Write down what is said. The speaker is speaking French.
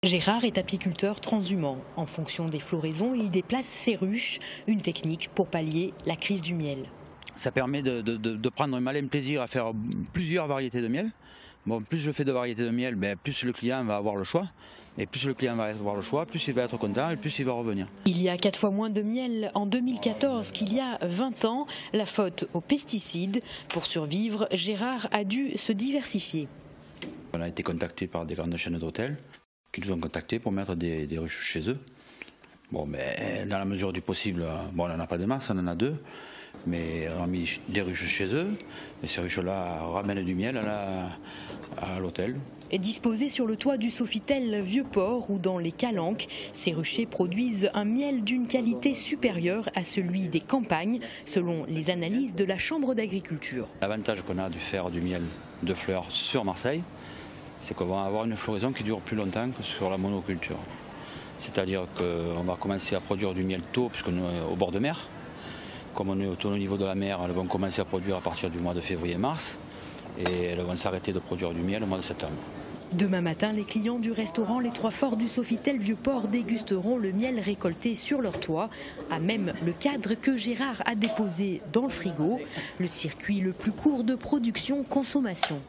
Gérard est apiculteur transhumant. En fonction des floraisons, il déplace ses ruches, une technique pour pallier la crise du miel. Ça permet de prendre un malin plaisir à faire plusieurs variétés de miel. Bon, plus je fais de variétés de miel, plus le client va avoir le choix. Et plus le client va avoir le choix, plus il va être content et plus il va revenir. Il y a 4 fois moins de miel en 2014 qu'il y a 20 ans. La faute aux pesticides. Pour survivre, Gérard a dû se diversifier. On a été contacté par des grandes chaînes d'hôtels qui nous ont contactés pour mettre des ruches chez eux. Bon, mais dans la mesure du possible, bon, on n'en a pas des masses, on en a 2. Mais on a mis des ruches chez eux, et ces ruches-là ramènent du miel à l'hôtel. Disposées sur le toit du Sofitel Vieux-Port ou dans les Calanques, ces ruchers produisent un miel d'une qualité supérieure à celui des campagnes, selon les analyses de la Chambre d'agriculture. L'avantage qu'on a de faire du miel de fleurs sur Marseille, c'est qu'on va avoir une floraison qui dure plus longtemps que sur la monoculture. C'est-à-dire qu'on va commencer à produire du miel tôt, puisqu'on est au bord de mer. Comme on est au niveau de la mer, elles vont commencer à produire à partir du mois de février-mars et elles vont s'arrêter de produire du miel au mois de septembre. Demain matin, les clients du restaurant Les Trois Forts du Sofitel Vieux-Port dégusteront le miel récolté sur leur toit, à même le cadre que Gérard a déposé dans le frigo, le circuit le plus court de production-consommation.